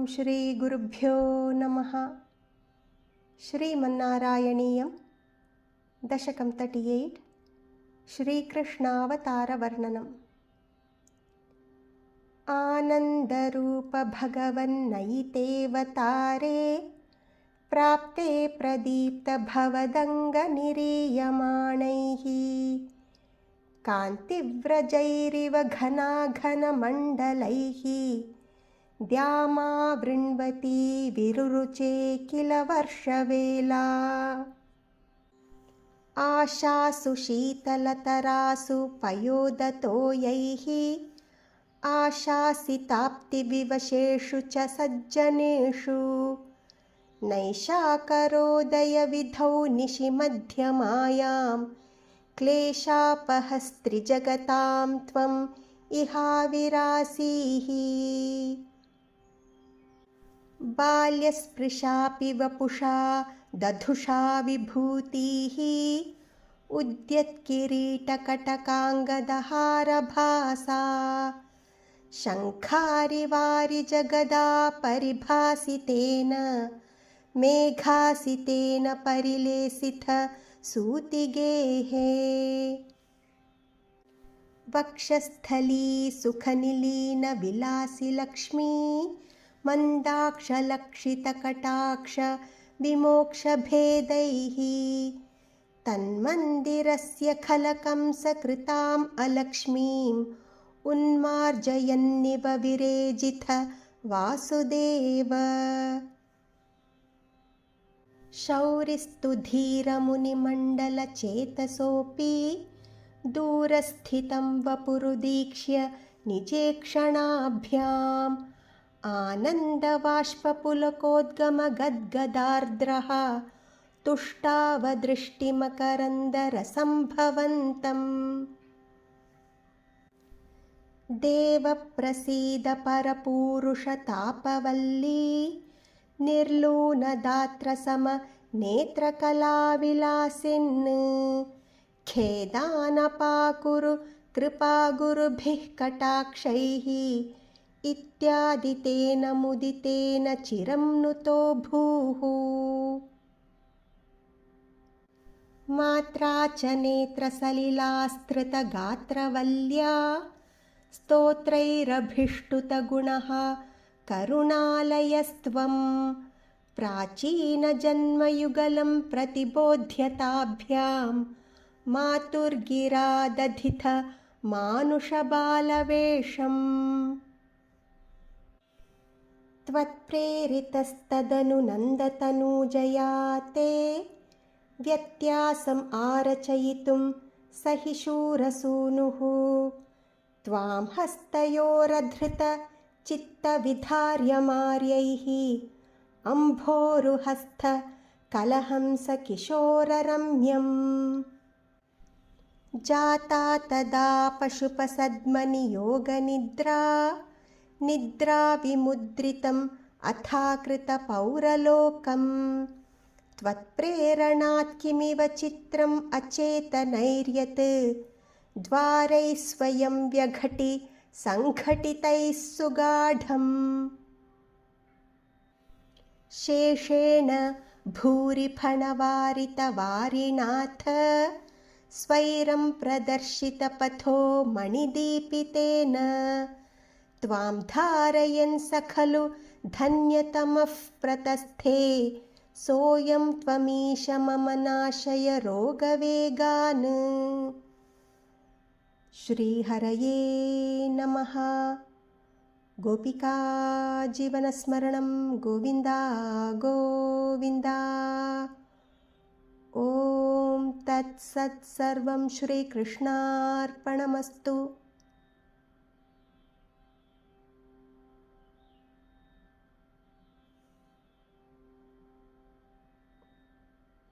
श्रीगुरुभ्यो नमः। श्रीमन्नारायणीयं दशकं 38 श्रीकृष्णावतारवर्णनम्। आनन्दरूप भगवन्नयितेऽवतारे प्राप्ते प्रदीप्तभवदङ्गनिरीयमाणैः कान्तिव्रजैरिव घनाघनमण्डलैः द्यामावृण्वती विरुरुचे किल वर्षवेला। आशासु शीतलतरासु पयोदतोयैः आशासिताप्तिविवशेषु च सज्जनेषु नैषाकरोदयविधौ निशिमध्यमायां क्लेशापहस्त्रिजगतां त्वम् इहाविरासीः। बाल्यस्पृशापि वपुषा दधुषा विभूतिः उद्यत्किरीटकटकाङ्गदहारभासा शङ्खारिवारिजगदा परिभासितेन मेघासितेन परिलेसित सूतिगेहे। वक्षस्थली सुखनिलीन विलासि लक्ष्मी मन्दाक्षलक्षितकटाक्ष विमोक्षभेदैः तन्मन्दिरस्य खलकंसकृताम् अलक्ष्मीम् उन्मार्जयन्निव विरेजित वासुदेव। शौरिस्तु धीरमुनिमण्डलचेतसोऽपि दूरस्थितं वपुरुदीक्ष्य निजेक्षणाभ्याम् आनन्दबाष्पपुलकोद्गमगद्गदार्द्रः तुष्टावदृष्टिमकरन्दरसम्भवन्तम्। देवप्रसीद परपूरुषतापवल्ली निर्लूनदात्रसमनेत्रकलाविलासिन् खेदानपाकुरु कृपागुरुभिः कटाक्षैः इत्यादि तेन मुदितेन चिरं नुतो भूः। मात्रा च नेत्रसलिलास्त्रितगात्रवल्या स्तोत्रैरभिष्टुतगुणः करुणालयस्त्वं प्राचीनजन्मयुगलं प्रतिबोध्यताभ्यां मातुर्गिरादधिथ मानुषबालवेषम्। त्वत्प्रेरितस्तदनु नन्दतनूजया ते व्यत्यासम् आरचयितुं स हि शूरसूनुः त्वां हस्तयोरधृत चित्तविधार्यमार्यैः अम्भोरुहस्थ कलहंस किशोररम्यम्। जाता तदा पशुपसद्मनियोगनिद्रा निद्रा विमुद्रितम् अथाकृतपौरलोकम् त्वत्प्रेरणात् किमिव चित्रम् अचेतनैर्यत् द्वारैः स्वयं व्यघटि सङ्घटितैः सुगाढम्। शेषेण भूरिफणवारितवारिणाथ स्वैरं प्रदर्शितपथो मणिदीपितेन त्वां धारयन् स खलु धन्यतमः प्रतस्थे सोऽयं त्वमीश मम नाशय रोगवेगान्। श्रीहरये नमः। गोपिका जीवनस्मरणं गोविन्दा गोविन्दा। ॐ तत्सत् सर्वं श्रीकृष्णार्पणमस्तु।